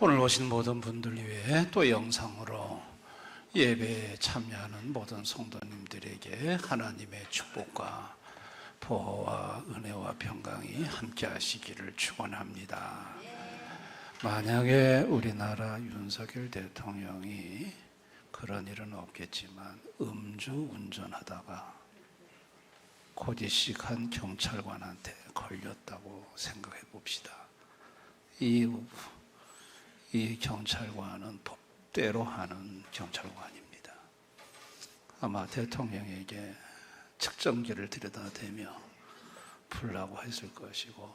오늘 오신 모든 분들 위해 또 영상으로 예배에 참여하는 모든 성도님들에게 하나님의 축복과 보호와 은혜와 평강이 함께 하시기를 축원합니다. 만약에 우리나라 윤석열 대통령이 그런 일은 없겠지만 음주 운전하다가 고지식한 경찰관한테 걸렸다고 생각해 봅시다. 이 경찰관은 법대로 하는 경찰관입니다. 아마 대통령에게 측정기를 들여다 대며 풀라고 했을 것이고,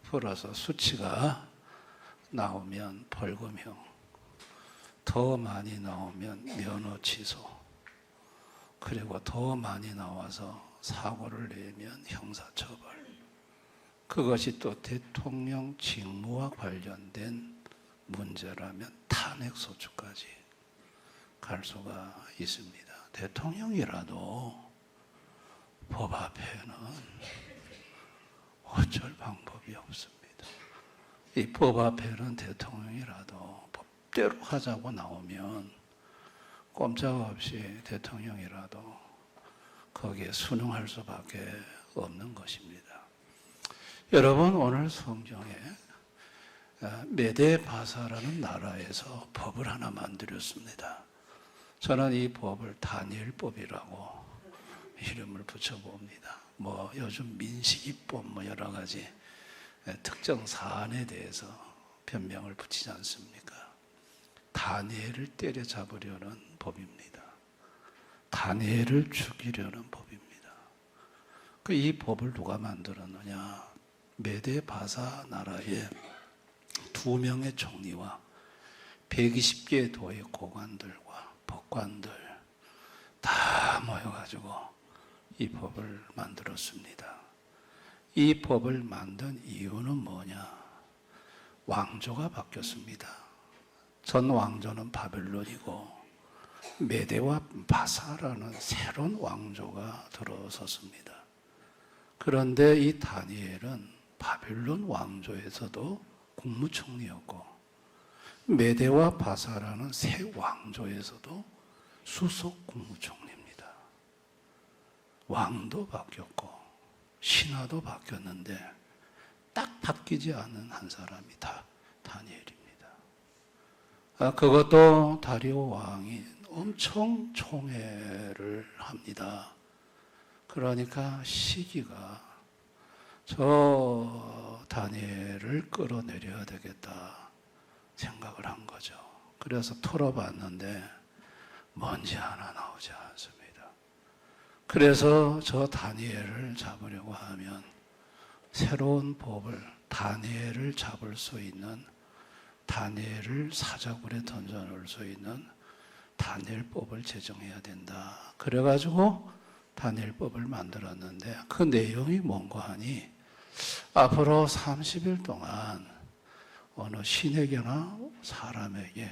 풀어서 수치가 나오면 벌금형, 더 많이 나오면 면허 취소, 그리고 더 많이 나와서 사고를 내면 형사처벌, 그것이 또 대통령 직무와 관련된 문제라면 탄핵소추까지 갈 수가 있습니다. 대통령이라도 법 앞에는 어쩔 방법이 없습니다. 이 법 앞에는 대통령이라도 법대로 하자고 나오면 꼼짝없이 대통령이라도 거기에 순응할 수밖에 없는 것입니다. 여러분, 오늘 성경에 메데바사라는 나라에서 법을 하나 만들었습니다. 저는 이 법을 다니엘법이라고 이름을 붙여봅니다. 요즘 민식이법 여러 가지 특정 사안에 대해서 변명을 붙이지 않습니까? 다니엘을 때려잡으려는 법입니다. 다니엘을 죽이려는 법입니다. 이 법을 누가 만들었느냐? 메데바사 나라의 2명의 총리와 120개의 도의 고관들과 법관들 다 모여가지고 이 법을 만들었습니다. 이 법을 만든 이유는 뭐냐? 왕조가 바뀌었습니다. 전 왕조는 바벨론이고 메데와 바사라는 새로운 왕조가 들어섰습니다. 그런데 이 다니엘은 바벨론 왕조에서도 국무총리였고 메데와 바사라는 새 왕조에서도 수석 국무총리입니다. 왕도 바뀌었고 신하도 바뀌었는데 딱 바뀌지 않은 한 사람이 다니엘입니다. 그것도 다리오 왕이 엄청 총애를 합니다. 그러니까 시기가 저 다니엘을 끌어내려야 되겠다 생각을 한 거죠. 그래서 털어봤는데 먼지 하나 나오지 않습니다. 그래서 저 다니엘을 잡으려고 하면 새로운 법을, 다니엘을 잡을 수 있는, 다니엘을 사자굴에 던져놓을 수 있는 다니엘법을 제정해야 된다. 그래가지고 다니엘법을 만들었는데 그 내용이 뭔가 하니 앞으로 30일 동안 어느 신에게나 사람에게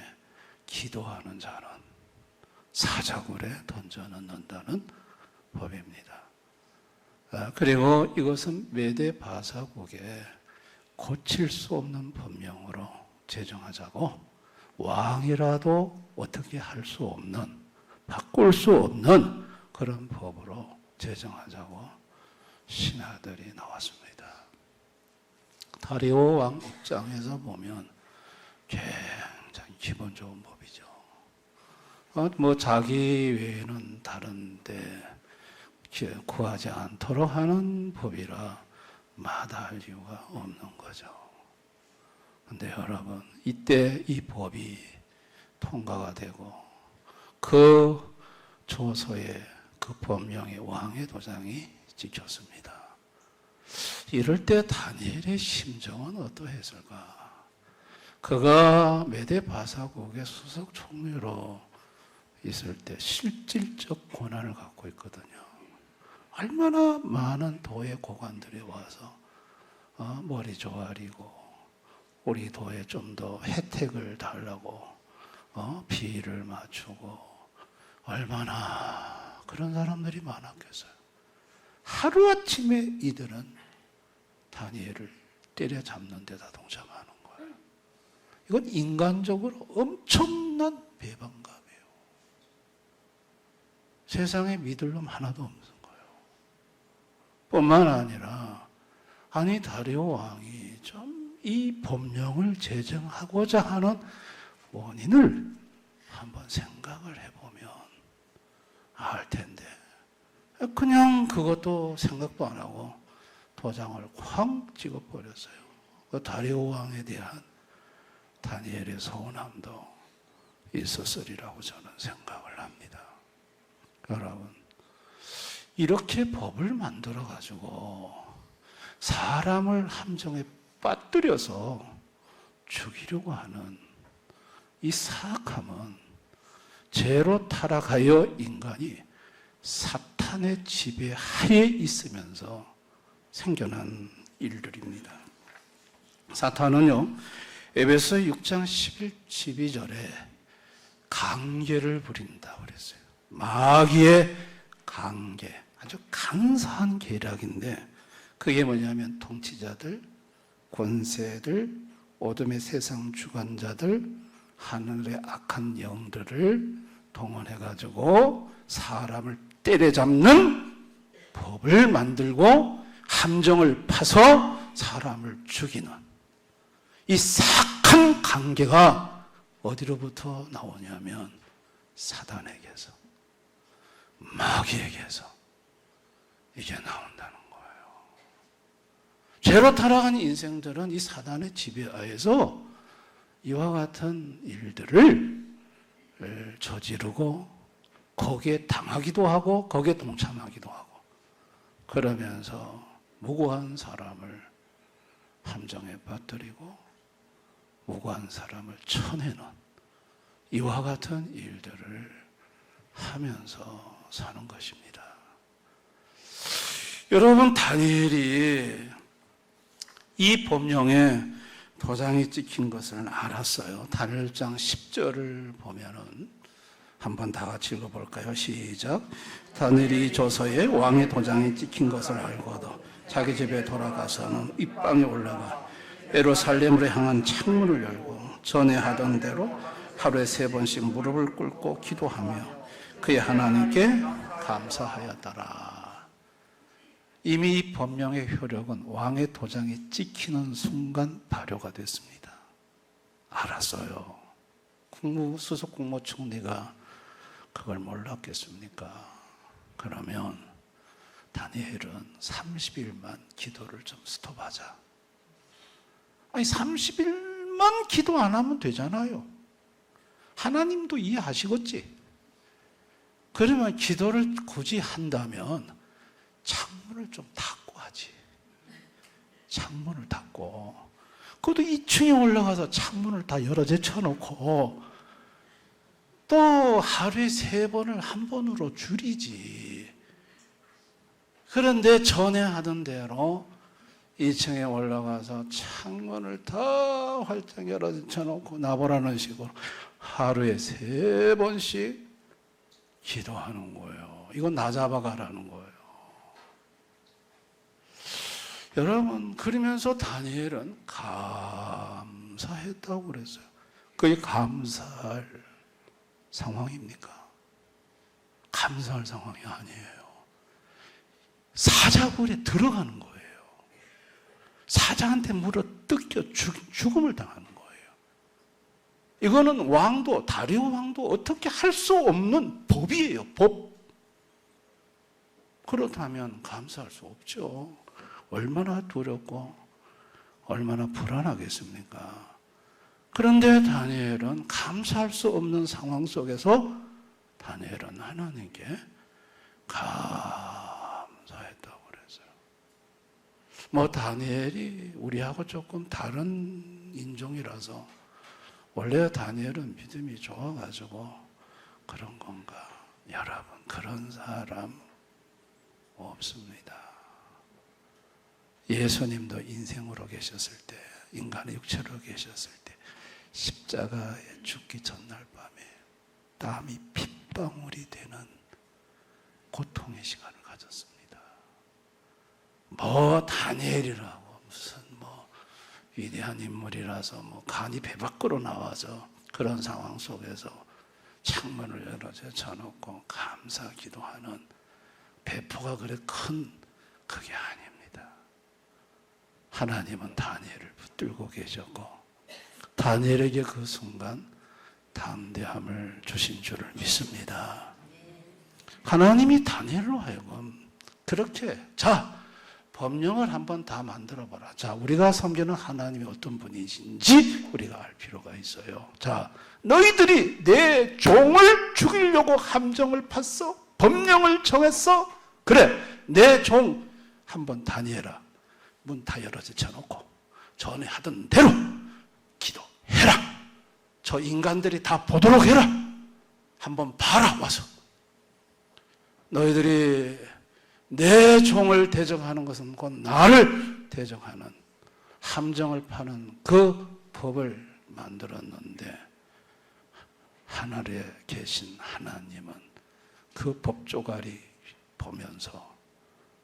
기도하는 자는 사자굴에 던져넣는다는 법입니다. 그리고 이것은 메데바사국에 고칠 수 없는 법령으로 제정하자고, 왕이라도 어떻게 할 수 없는, 바꿀 수 없는 그런 법으로 제정하자고 신하들이 나왔습니다. 다리오 왕 입장에서 보면 굉장히 기분 좋은 법이죠. 자기 외에는 다른 데 구하지 않도록 하는 법이라 마다할 이유가 없는 거죠. 근데 여러분, 이때 이 법이 통과가 되고 그 조서에 그 법령의 왕의 도장이 찍혔습니다. 이럴 때 다니엘의 심정은 어떠했을까? 그가 메데바사국의 수석 총리로 있을 때 실질적 권한을 갖고 있거든요. 얼마나 많은 도의 고관들이 와서 머리 조아리고 우리 도에 좀 더 혜택을 달라고 비위를 맞추고 얼마나 그런 사람들이 많았겠어요. 하루아침에 이들은 다니엘을 때려잡는 데다 동참하는 거예요. 이건 인간적으로 엄청난 배반감이에요. 세상에 믿을 놈 하나도 없는 거예요. 뿐만 아니라 다리오 왕이 좀 이 법령을 제정하고자 하는 원인을 한번 생각을 해보면 알 텐데 그냥 그것도 생각도 안 하고 도장을 쾅 찍어버렸어요. 그 다리오 왕에 대한 다니엘의 서운함도 있었으리라고 저는 생각을 합니다. 여러분, 이렇게 법을 만들어가지고 사람을 함정에 빠뜨려서 죽이려고 하는 이 사악함은 죄로 타락하여 인간이 사탄의 지배하에 있으면서 생겨난 일들입니다. 사탄은요, 에베소 6장 11, 12절에 강계를 부린다고 그랬어요. 마귀의 강계, 아주 간사한 계략인데 그게 뭐냐면 통치자들, 권세들, 어둠의 세상 주관자들, 하늘의 악한 영들을 동원해가지고 사람을 때려잡는 법을 만들고 함정을 파서 사람을 죽이는 이 사악한 관계가 어디로부터 나오냐면 사단에게서, 마귀에게서 이게 나온다는 거예요. 죄로 타락한 인생들은 이 사단의 지배하에서 이와 같은 일들을 저지르고 거기에 당하기도 하고 거기에 동참하기도 하고 그러면서 무고한 사람을 함정에 빠뜨리고 무고한 사람을 쳐내는 이와 같은 일들을 하면서 사는 것입니다. 여러분, 다니엘이 이 법령에 도장이 찍힌 것을 알았어요. 다니엘 1장 10절을 보면은 한번 다 같이 읽어볼까요? 시작. 다니엘이 조서에 왕의 도장이 찍힌 것을 알고도 자기 집에 돌아가서는 입방에 올라가 예루살렘으로 향한 창문을 열고 전에 하던 대로 하루에 3번씩 무릎을 꿇고 기도하며 그의 하나님께 감사하였더라. 이미 이 법령의 효력은 왕의 도장이 찍히는 순간 발효가 됐습니다. 알았어요. 수석 국무총리가 그걸 몰랐겠습니까? 그러면 다니엘은 30일만 기도를 좀 스톱하자. 아니 30일만 기도 안 하면 되잖아요. 하나님도 이해하시겠지? 그러면 기도를 굳이 한다면 창문을 좀 닫고 하지. 창문을 닫고 그것도 2층에 올라가서 창문을 다 여러 제쳐놓고 또 하루에 3번을 한 번으로 줄이지. 그런데 전에 하던 대로 2층에 올라가서 창문을 다 활짝 열어 제쳐놓고 나보라는 식으로 하루에 3번씩 기도하는 거예요. 이건 나 잡아가라는 거예요. 여러분, 그러면서 다니엘은 감사했다고 그랬어요. 그게 감사할 상황입니까? 감사할 상황이 아니에요. 사자굴에 들어가는 거예요. 사자한테 물어 뜯겨 죽음을 당하는 거예요. 이거는 왕도, 다리오 왕도 어떻게 할 수 없는 법이에요. 법. 그렇다면 감사할 수 없죠. 얼마나 두렵고 얼마나 불안하겠습니까? 그런데 다니엘은 감사할 수 없는 상황 속에서 다니엘은 하나님께 감사했다고 그랬어요. 다니엘이 우리하고 조금 다른 인종이라서 원래 다니엘은 믿음이 좋아가지고 그런 건가? 여러분, 그런 사람 없습니다. 예수님도 인생으로 계셨을 때, 인간의 육체로 계셨을 때 십자가에 죽기 전날 밤에 땀이 핏방울이 되는 고통의 시간을 가졌습니다. 뭐 다니엘이라고 무슨 뭐 위대한 인물이라서 뭐 간이 배 밖으로 나와서 그런 상황 속에서 창문을 열어 제쳐놓고 감사 기도하는 배포가 그래 큰 그게 아닙니다. 하나님은 다니엘을 붙들고 계셨고 다니엘에게 그 순간 담대함을 주신 줄을 믿습니다. 하나님이 다니엘로 하여금 그렇게 자 법령을 한번 다 만들어봐라. 자 우리가 섬기는 하나님이 어떤 분이신지 우리가 알 필요가 있어요. 자 너희들이 내 종을 죽이려고 함정을 팠어? 법령을 정했어? 그래 내 종 한번 다니엘아 문 다 열어 제쳐놓고 전에 하던 대로 기도해라. 저 인간들이 다 보도록 해라. 한번 봐라 와서. 너희들이 내 종을 대적하는 것은 곧 나를 대적하는 함정을 파는 그 법을 만들었는데 하늘에 계신 하나님은 그 법조가리 보면서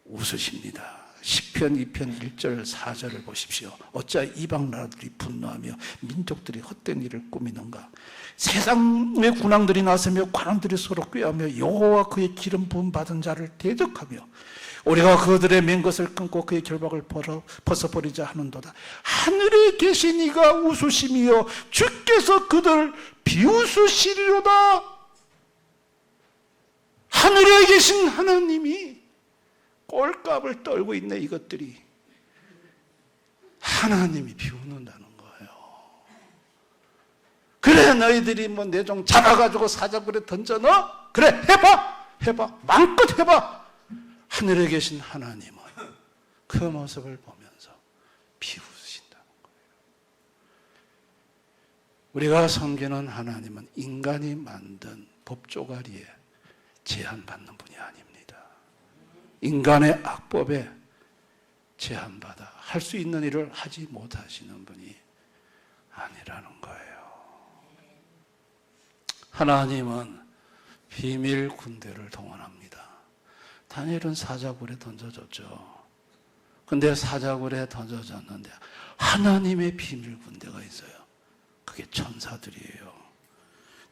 웃으십니다. 시편 2편 1절 4절을 보십시오. 어찌 이방 나라들이 분노하며 민족들이 헛된 일을 꾸미는가. 세상의 군왕들이 나서며 관원들이 서로 꾀하며 여호와 그의 기름 부음 받은 자를 대적하며 우리가 그들의 맨 것을 끊고 그의 결박을 벗어버리자 하는도다. 하늘에 계신 이가 웃으심이여 주께서 그들을 비웃으시리로다. 하늘에 계신 하나님이 꼴값을 떨고 있네. 이것들이 하나님이 비웃는다는 거예요. 그래 너희들이 뭐 내 종 잡아가지고 사자굴에 던져 넣어? 그래 해봐 마음껏 해봐. 하늘에 계신 하나님은 그 모습을 보면서 비웃으신다는 거예요. 우리가 섬기는 하나님은 인간이 만든 법조가리에 제한받는 분이 아닙니다. 인간의 악법에 제한받아 할 수 있는 일을 하지 못하시는 분이 아니라는 거예요. 하나님은 비밀 군대를 동원합니다. 다니엘은 사자굴에 던져졌죠. 근데 사자굴에 던져졌는데 하나님의 비밀 군대가 있어요. 그게 천사들이에요.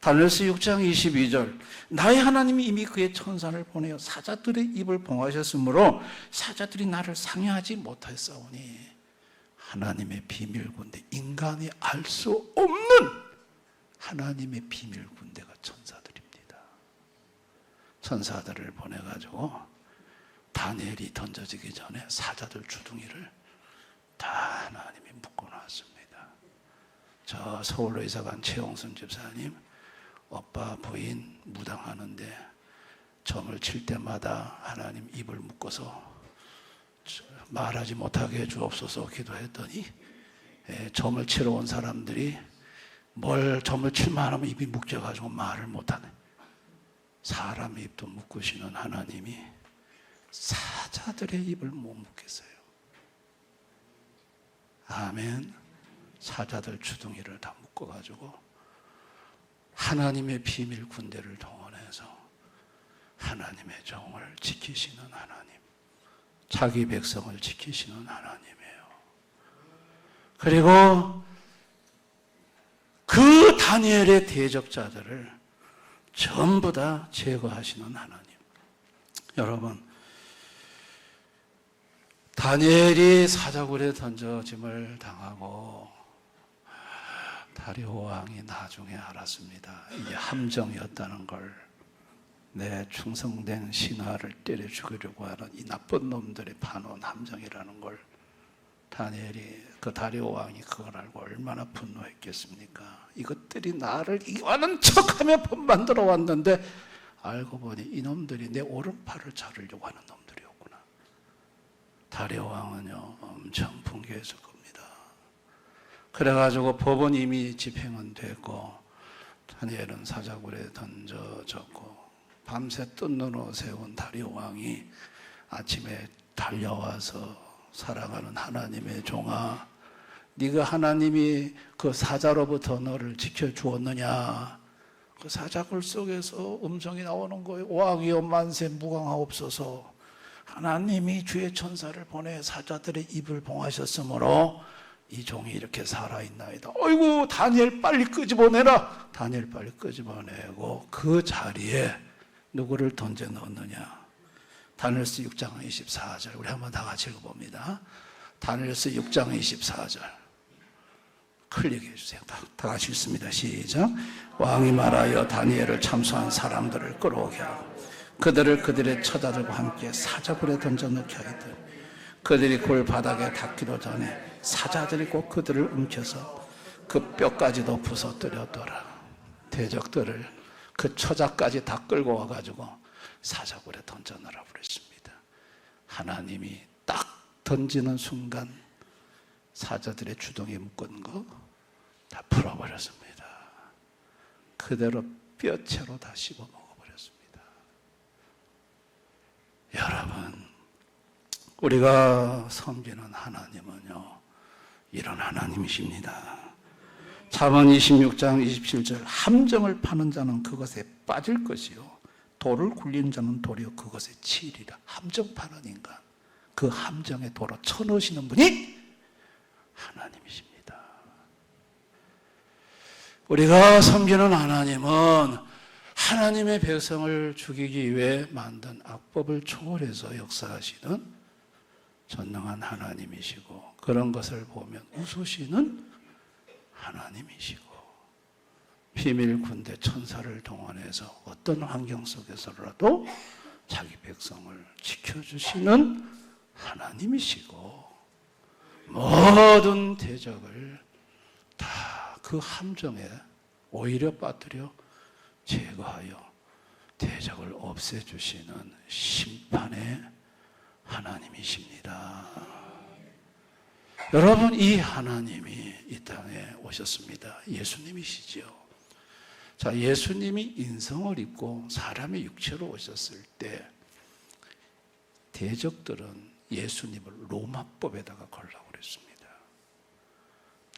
다니엘서 6장 22절 나의 하나님이 이미 그의 천사를 보내어 사자들의 입을 봉하셨으므로 사자들이 나를 상해하지 못하였사오니 하나님의 비밀 군대, 인간이 알 수 없는 하나님의 비밀 군대가 천사들입니다. 천사들을 보내가지고 다니엘이 던져지기 전에 사자들 주둥이를 다 하나님이 묶어놨습니다. 저 서울로 이사간 최홍순 집사님 오빠 부인 무당하는데 점을 칠 때마다 하나님 입을 묶어서 말하지 못하게 해주옵소서 기도했더니 점을 치러 온 사람들이 뭘 점을 칠만 하면 입이 묶여가지고 말을 못하네. 사람의 입도 묶으시는 하나님이 사자들의 입을 못 묶겠어요. 아멘. 사자들 주둥이를 다 묶어가지고 하나님의 비밀 군대를 동원해서 하나님의 종을 지키시는 하나님, 자기 백성을 지키시는 하나님이에요. 그리고 그 다니엘의 대적자들을 전부 다 제거하시는 하나님. 여러분, 다니엘이 사자굴에 던져짐을 당하고 다리오 왕이 나중에 알았습니다. 이게 함정이었다는 걸. 내 충성된 신하를 때려 죽이려고 하는 이 나쁜 놈들이 파놓은 함정이라는 걸 다니엘이, 그 다리오 왕이 그걸 알고 얼마나 분노했겠습니까? 이것들이 나를 이와는 척하며 법 만들어 왔는데 알고 보니 이놈들이 내 오른팔을 자르려고 하는 놈들이었구나. 다리오 왕은요 엄청 분개했을 겁니다. 그래가지고 법은 이미 집행은 됐고 다니엘은 사자굴에 던져졌고 밤새 뜬 눈으로 세운 다리오 왕이 아침에 달려와서 살아가는 하나님의 종아, 네가 하나님이 그 사자로부터 너를 지켜주었느냐? 그 사자굴 속에서 음성이 나오는 거예요. 왕이여 만세 무강하옵소서. 하나님이 주의 천사를 보내 사자들의 입을 봉하셨으므로 이 종이 이렇게 살아있나이다. 어이구, 다니엘 빨리 끄집어내라. 다니엘 빨리 끄집어내고 그 자리에 누구를 던져 넣었느냐. 다니엘서 6장 24절 우리 한번 다 같이 읽어봅니다. 다니엘서 6장 24절 클릭해 주세요. 다 같이 읽습니다. 시작. 왕이 말하여 다니엘을 참소한 사람들을 끌어오게 하고 그들을 그들의 처자들과 함께 사자굴에 던져 넣게 하였더니 그들이 굴 바닥에 닿기도 전에 사자들이 곧 그들을 움켜서 그 뼈까지도 부서뜨렸더라. 대적들을 그 처자까지 다 끌고 와가지고 사자굴에 던져 넣으라 그랬습니다. 하나님이 딱 던지는 순간 사자들의 주둥이에 묶은 거 다 풀어버렸습니다. 그대로 뼈채로 다 씹어 먹어버렸습니다. 여러분, 우리가 섬기는 하나님은요, 이런 하나님이십니다. 잠언 26장 27절 함정을 파는 자는 그것에 빠질 것이요 돌을 굴리는 자는 도리어 그것에 치이리라. 함정 파는 인간, 그 함정에 돌아 쳐넣으시는 분이 하나님이십니다. 우리가 섬기는 하나님은 하나님의 백성을 죽이기 위해 만든 악법을 초월해서 역사하시는 전능한 하나님이시고 그런 것을 보면 웃으시는 하나님이시고 비밀 군대 천사를 동원해서 어떤 환경 속에서라도 자기 백성을 지켜주시는 하나님이시고 모든 대적을 다 그 함정에 오히려 빠뜨려 제거하여 대적을 없애주시는 심판의 하나님이십니다. 여러분, 이 하나님이 이 땅에 오셨습니다. 예수님이시지요. 자, 예수님이 인성을 입고 사람의 육체로 오셨을 때 대적들은 예수님을 로마법에다가 걸라고 그랬습니다.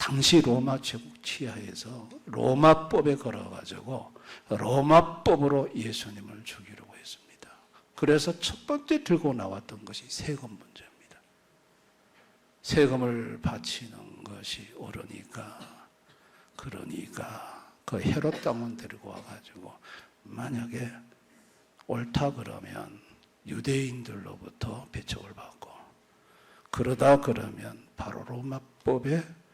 당시 로마 제국 치하에서 로마법에 걸어가지고 로마법으로 예수님을 죽이려고 했습니다. 그래서 첫 번째 들고 나왔던 것이 세금 문제입니다. 세금을 바치는 것이 옳으니까 그러니까 그 헤롯 당원 데리고 와가지고 만약에 옳다 그러면 유대인들로부터 배척을 받고 그러다 그러면 바로 로마법에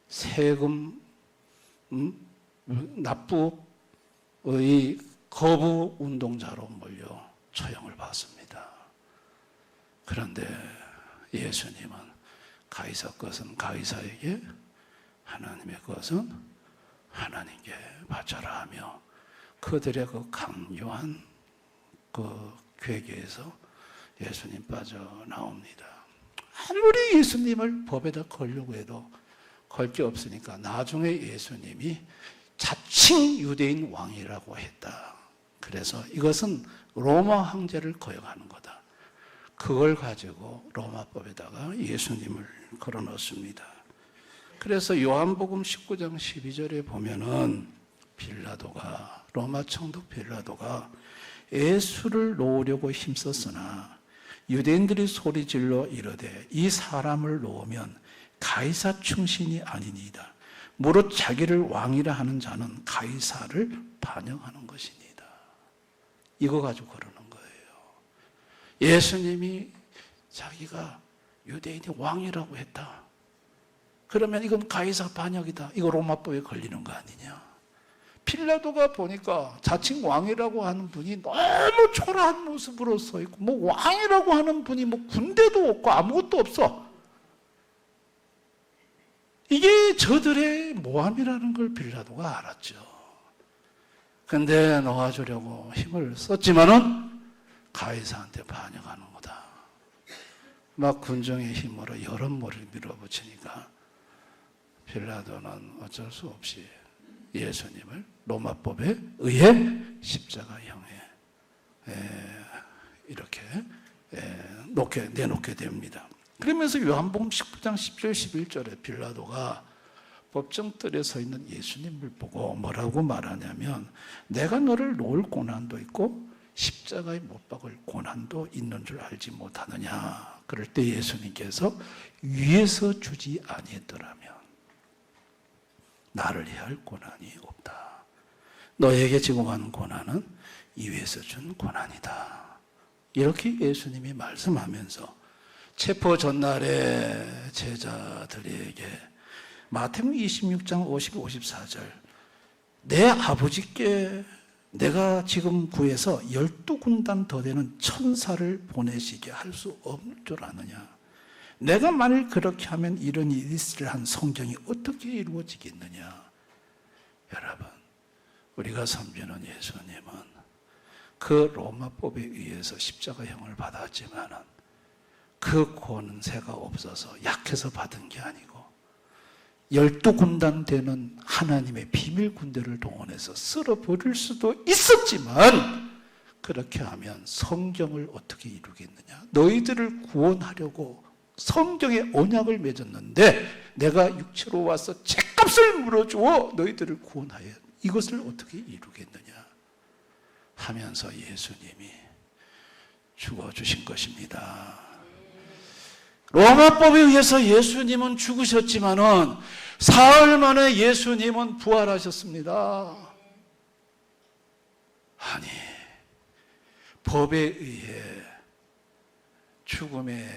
세금 납부의 거부 운동자로 몰려 처형을 받습니다. 그런데 예수님은 가이사 것은 가이사에게 하나님의 것은 하나님께 바쳐라 하며 그들의 그 강요한 그 괴계에서 예수님 빠져나옵니다. 아무리 예수님을 법에다 걸려고 해도 걸 게 없으니까 나중에 예수님이 자칭 유대인 왕이라고 했다. 그래서 이것은 로마 황제를 거역하는 거다. 그걸 가지고 로마법에다가 예수님을 걸어 넣습니다. 그래서 요한복음 19장 12절에 보면은 빌라도가 로마 총독 빌라도가 예수를 놓으려고 힘썼으나 유대인들이 소리질러 이르되 이 사람을 놓으면 가이사 충신이 아니니이다. 무릇 자기를 왕이라 하는 자는 가이사를 반영하는 것이니이다. 이거 가지고 그러는 거예요. 예수님이 자기가 유대인이 왕이라고 했다. 그러면 이건 가이사 반역이다. 이거 로마법에 걸리는 거 아니냐. 빌라도가 보니까 자칭 왕이라고 하는 분이 너무 초라한 모습으로 서 있고 뭐 왕이라고 하는 분이 뭐 군대도 없고 아무것도 없어. 이게 저들의 모함이라는 걸 빌라도가 알았죠. 근데 놓아주려고 힘을 썼지만은 가이사한테 반역하는 거다. 막 군정의 힘으로 여론몰이를 밀어붙이니까 빌라도는 어쩔 수 없이 예수님을 로마법에 의해 십자가형에 이렇게 내놓게 됩니다. 그러면서 요한복음 19장 10절 11절에 빌라도가 법정뜰에 서 있는 예수님을 보고 뭐라고 말하냐면 내가 너를 놓을 고난도 있고 십자가에 못 박을 고난도 있는 줄 알지 못하느냐. 그럴 때 예수님께서 위에서 주지 아니했더라면 나를 해야 할 고난이 없다. 너에게 지금 하는 고난은 이 위에서 준 고난이다. 이렇게 예수님이 말씀하면서 체포 전날에 제자들에게 마태복음 26장 50, 54절 내 아버지께 내가 지금 구해서 12군단 더 되는 천사를 보내시게 할 수 없는 줄 아느냐. 내가 만일 그렇게 하면 이런 일이 있을 한 성경이 어떻게 이루어지겠느냐. 여러분, 우리가 섬기는 예수님은 그 로마법에 의해서 십자가형을 받았지만 그 권세가 없어서 약해서 받은 게 아니고 12군단 되는 하나님의 비밀 군대를 동원해서 쓸어버릴 수도 있었지만 그렇게 하면 성경을 어떻게 이루겠느냐. 너희들을 구원하려고 성경의 언약을 맺었는데 내가 육체로 와서 죄값을 물어주어 너희들을 구원하여 이것을 어떻게 이루겠느냐 하면서 예수님이 죽어주신 것입니다. 로마법에 의해서 예수님은 죽으셨지만은 사흘 만에 예수님은 부활하셨습니다. 아니, 법에 의해 죽음에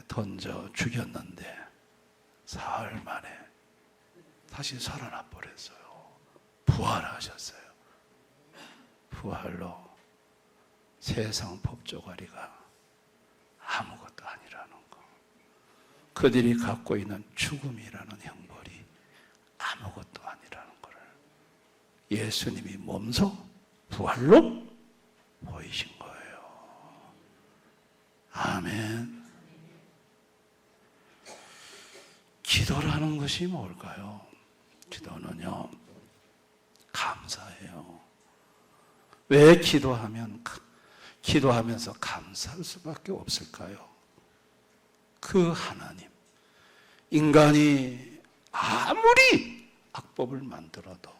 던져 죽였는데 사흘 만에 다시 살아나 버렸어요. 부활하셨어요. 부활로 세상 법조가리가 아무것도 아니라는 거. 그들이 갖고 있는 죽음이라는 형벌이 아무것도 아니라는 것을 예수님이 몸소 부활로 보이신 거예요. 아멘. 기도라는 것이 뭘까요? 기도는요, 감사해요. 왜 기도하면서 감사할 수밖에 없을까요? 그 하나님, 인간이 아무리 악법을 만들어도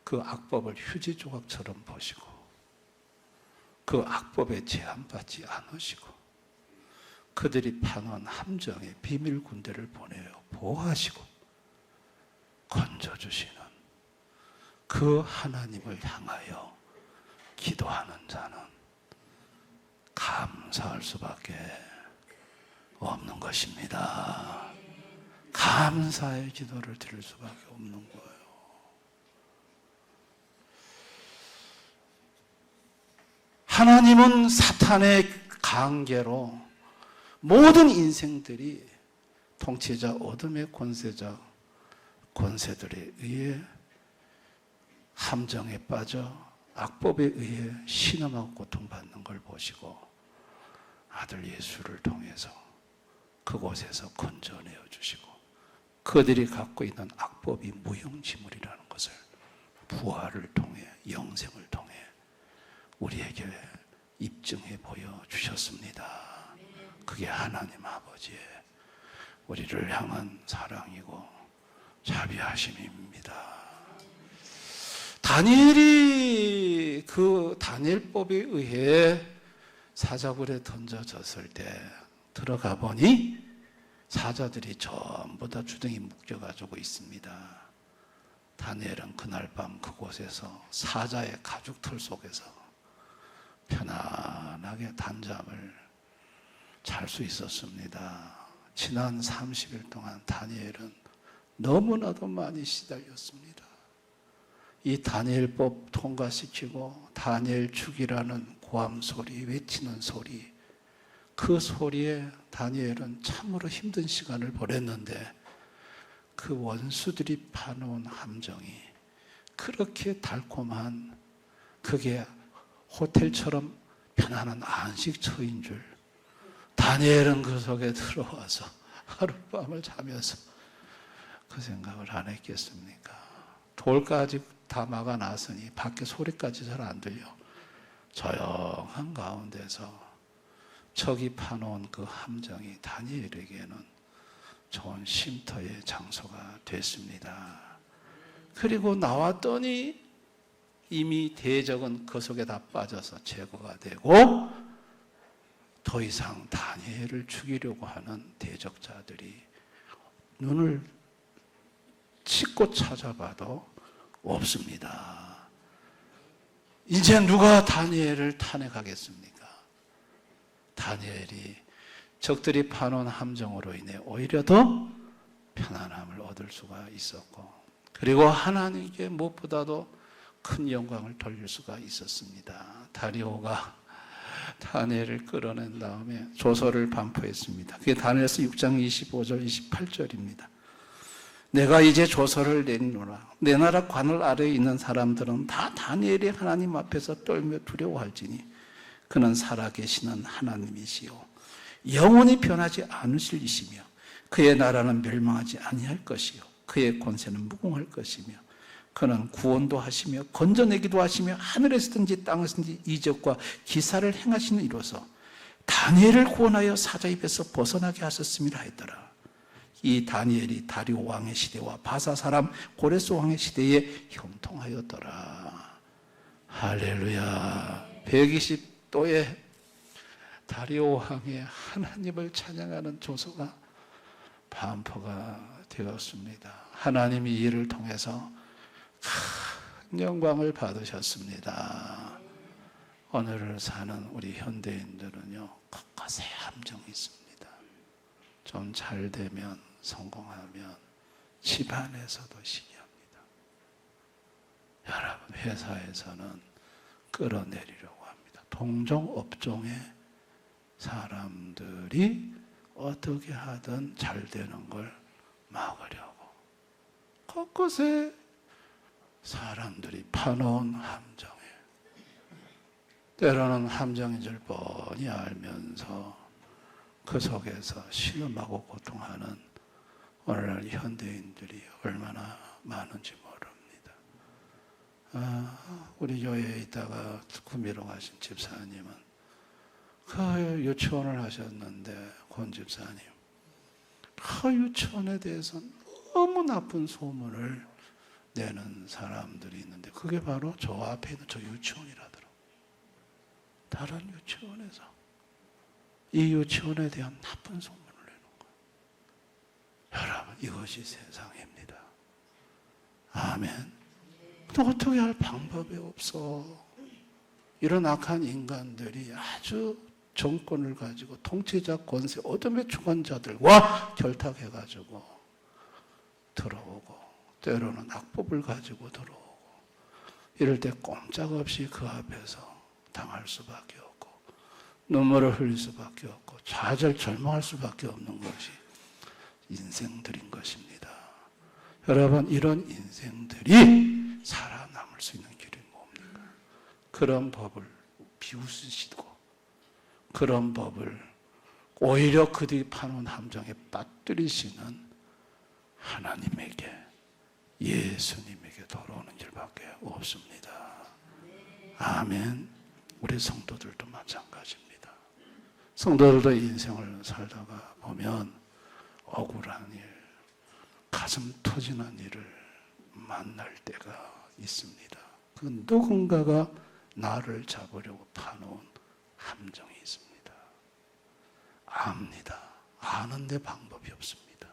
그 악법을 휴지 조각처럼 보시고 그 악법에 제한받지 않으시고 그들이 파놓은 함정에 비밀 군대를 보내어 보호하시고 건져주시는 그 하나님을 향하여 기도하는 자는 감사할 수밖에 없는 것입니다. 감사의 기도를 드릴 수밖에 없는 거예요. 하나님은 사탄의 강계로 모든 인생들이 통치자 어둠의 권세들에 의해 함정에 빠져 악법에 의해 신음하고 고통받는 걸 보시고 아들 예수를 통해서 그곳에서 건져내어 주시고 그들이 갖고 있는 악법이 무용지물이라는 것을 부활을 통해 영생을 통해 우리에게 입증해 보여주셨습니다. 그게 하나님 아버지의 우리를 향한 사랑이고 자비하심입니다. 다니엘이 그 다니엘법에 의해 사자굴에 던져졌을 때 들어가 보니 사자들이 전부 다 주둥이 묶여가지고 있습니다. 다니엘은 그날 밤 그곳에서 사자의 가죽털 속에서 편안하게 단잠을 잘 수 있었습니다. 지난 30일 동안 다니엘은 너무나도 많이 시달렸습니다. 이 다니엘법 통과시키고 다니엘 죽이라는 고함 소리, 외치는 소리, 그 소리에 다니엘은 참으로 힘든 시간을 보냈는데 그 원수들이 파놓은 함정이 그렇게 달콤한 그게 호텔처럼 편안한 안식처인 줄 다니엘은 그 속에 들어와서 하룻밤을 자면서 그 생각을 안 했겠습니까? 돌까지 다 막아놨으니 밖에 소리까지 잘 안 들려. 조용한 가운데서 적이 파놓은 그 함정이 다니엘에게는 좋은 쉼터의 장소가 됐습니다. 그리고 나왔더니 이미 대적은 그 속에 다 빠져서 제거가 되고 더 이상 다니엘을 죽이려고 하는 대적자들이 눈을 씻고 찾아봐도 없습니다. 이제 누가 다니엘을 탄핵하겠습니까? 다니엘이 적들이 파놓은 함정으로 인해 오히려 더 편안함을 얻을 수가 있었고, 그리고 하나님께 무엇보다도 큰 영광을 돌릴 수가 있었습니다. 다리오가 다니엘을 끌어낸 다음에 조서를 반포했습니다. 그게 다니엘서 6장 25절 28절입니다. 내가 이제 조서를 내리노라. 내 나라 관을 아래에 있는 사람들은 다 다니엘이 하나님 앞에서 떨며 두려워할지니 그는 살아계시는 하나님이시요 영원히 변하지 않으실 이시며 그의 나라는 멸망하지 아니할 것이요 그의 권세는 무궁할 것이며 그는 구원도 하시며 건져내기도 하시며 하늘에서든지 땅에서든지 이적과 기사를 행하시는 이로서 다니엘을 구원하여 사자 입에서 벗어나게 하셨음이라 했더라. 이 다니엘이 다리오 왕의 시대와 바사 사람 고레스 왕의 시대에 형통하였더라. 할렐루야. 120도의 다리오 왕의 하나님을 찬양하는 조서가 반포가 되었습니다. 하나님이 이를 통해서 큰 영광을 받으셨습니다. 오늘을 사는 우리 현대인들은요, 곳곳에 함정이 있습니다. 좀 잘 되면, 성공하면 집안에서도 시기합니다. 여러분, 회사에서는 끌어내리려고 합니다. 동종 업종의 사람들이 어떻게 하든 잘 되는 걸 막으려고 곳곳에 사람들이 파놓은 함정에, 때로는 함정인 줄 뻔히 알면서 그 속에서 신음하고 고통하는 오늘날 현대인들이 얼마나 많은지 모릅니다. 우리 교회에 있다가 구미로 가신 집사님은 그 유치원을 하셨는데, 권 집사님, 그 유치원에 대해서 너무 나쁜 소문을 내는 사람들이 있는데 그게 바로 저 앞에 있는 저 유치원이라더라고요. 다른 유치원에서 이 유치원에 대한 나쁜 소문을 내는 거예요. 여러분, 이것이 세상입니다. 아멘. 또 어떻게 할 방법이 없어. 이런 악한 인간들이 아주 정권을 가지고 통치자 권세, 어둠의 주관자들과 결탁해가지고 들어오고, 때로는 악법을 가지고 들어오고, 이럴 때 꼼짝없이 그 앞에서 당할 수밖에 없고 눈물을 흘릴 수밖에 없고 좌절 절망할 수밖에 없는 것이 인생들인 것입니다. 여러분, 이런 인생들이 살아남을 수 있는 길이 뭡니까? 그런 법을 비웃으시고 그런 법을 오히려 그들이 파놓은 함정에 빠뜨리시는 하나님에게, 예수님에게 돌아오는 길밖에 없습니다. 아멘. 우리 성도들도 마찬가지입니다. 성도들도 인생을 살다가 보면 억울한 일, 가슴 터지는 일을 만날 때가 있습니다. 그 누군가가 나를 잡으려고 파놓은 함정이 있습니다. 압니다. 아는데 방법이 없습니다.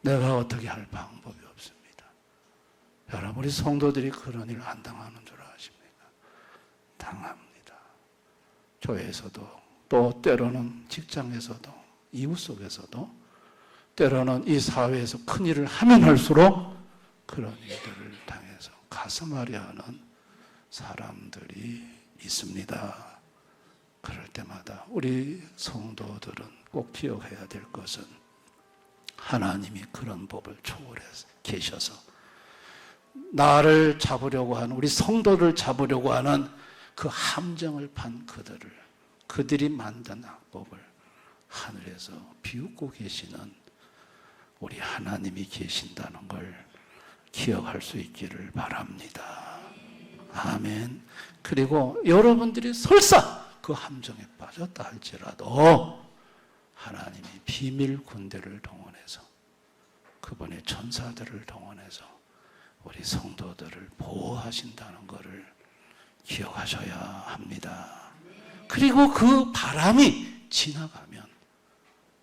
내가 어떻게 할 방법이 없습니다. 여러분, 우리 성도들이 그런 일 안 당하는 줄 아십니까? 당합니다. 교회에서도, 또 때로는 직장에서도, 이웃 속에서도, 때로는 이 사회에서 큰 일을 하면 할수록 그런 일들을 당해서 가슴 아려하는 사람들이 있습니다. 그럴 때마다 우리 성도들은 꼭 기억해야 될 것은 하나님이 그런 법을 초월해서 계셔서 나를 잡으려고 하는, 우리 성도를 잡으려고 하는 그 함정을 판 그들이 만든 악법을 하늘에서 비웃고 계시는 우리 하나님이 계신다는 걸 기억할 수 있기를 바랍니다. 아멘. 그리고 여러분들이 설사 그 함정에 빠졌다 할지라도 하나님이 비밀 군대를 동원해서 그분의 천사들을 동원해서 우리 성도들을 보호하신다는 것을 기억하셔야 합니다. 그리고 그 바람이 지나가면,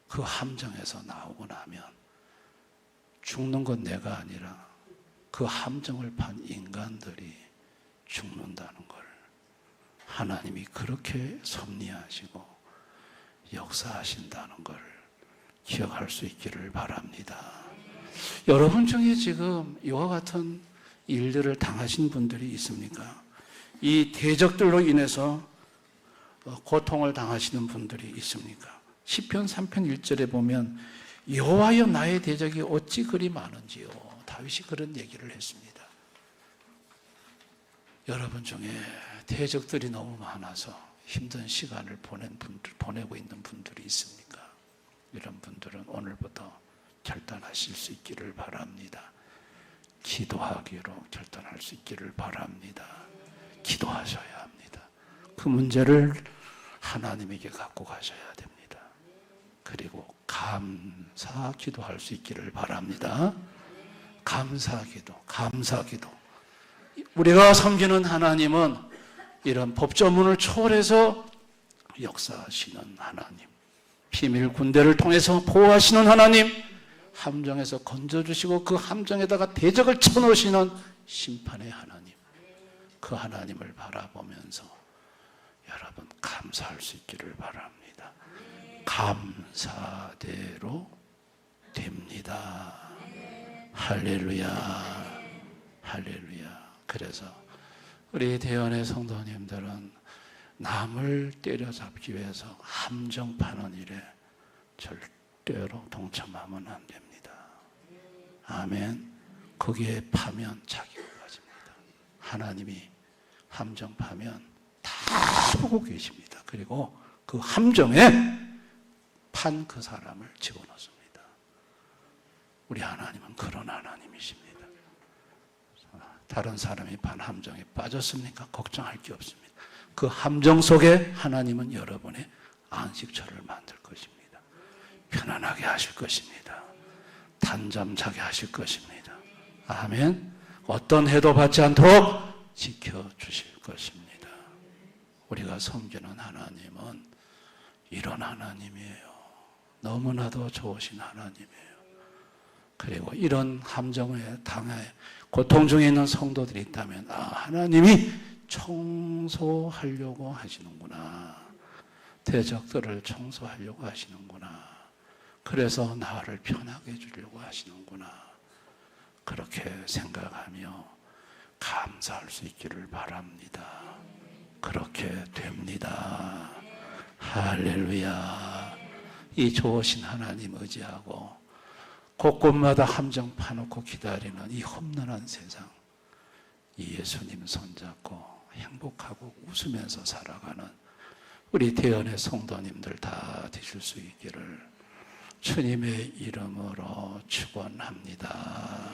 그 함정에서 나오고 나면 죽는 건 내가 아니라 그 함정을 판 인간들이 죽는다는 걸 하나님이 그렇게 섭리하시고 역사하신다는 걸 기억할 수 있기를 바랍니다. 여러분 중에 지금 이와 같은 일들을 당하신 분들이 있습니까? 이 대적들로 인해서 고통을 당하시는 분들이 있습니까? 시편 3편 1절에 보면 여호와여 나의 대적이 어찌 그리 많은지요. 다윗이 그런 얘기를 했습니다. 여러분 중에 대적들이 너무 많아서 힘든 시간을 보내고 있는 분들이 있습니까? 이런 분들은 오늘부터 결단하실 수 있기를 바랍니다. 기도하기로 결단할 수 있기를 바랍니다. 기도하셔야 합니다. 그 문제를 하나님에게 갖고 가셔야 됩니다. 그리고 감사 기도할 수 있기를 바랍니다. 감사 기도. 우리가 섬기는 하나님은 이런 법조문을 초월해서 역사하시는 하나님, 비밀 군대를 통해서 보호하시는 하나님, 함정에서 건져주시고 그 함정에다가 대적을 쳐놓으시는 심판의 하나님, 그 하나님을 바라보면서 여러분 감사할 수 있기를 바랍니다. 감사대로 됩니다. 할렐루야. 할렐루야. 그래서 우리 대연의 성도님들은 남을 때려잡기 위해서 함정 파는 일에 절대로 동참하면 안 됩니다. 아멘. 거기에 파면 자기가 빠집니다. 하나님이 함정 파면 다 보고 계십니다. 그리고 그 함정에 판 그 사람을 집어넣습니다. 우리 하나님은 그런 하나님이십니다. 다른 사람이 판 함정에 빠졌습니까? 걱정할 게 없습니다. 그 함정 속에 하나님은 여러분의 안식처를 만들 것입니다. 편안하게 하실 것입니다. 단잠 자게 하실 것입니다. 아멘. 어떤 해도 받지 않도록 지켜주실 것입니다. 우리가 섬기는 하나님은 이런 하나님이에요. 너무나도 좋으신 하나님이에요. 그리고 이런 함정에 당해 고통 중에 있는 성도들이 있다면 하나님이 청소하려고 하시는구나. 대적들을 청소하려고 하시는구나. 그래서 나를 편하게 해주려고 하시는구나. 그렇게 생각하며 감사할 수 있기를 바랍니다. 그렇게 됩니다. 할렐루야. 이 좋으신 하나님 의지하고 곳곳마다 함정 파놓고 기다리는 이 험난한 세상, 이 예수님 손잡고 행복하고 웃으면서 살아가는 우리 대연의 성도님들 다 되실 수 있기를 주님의 이름으로 축원합니다.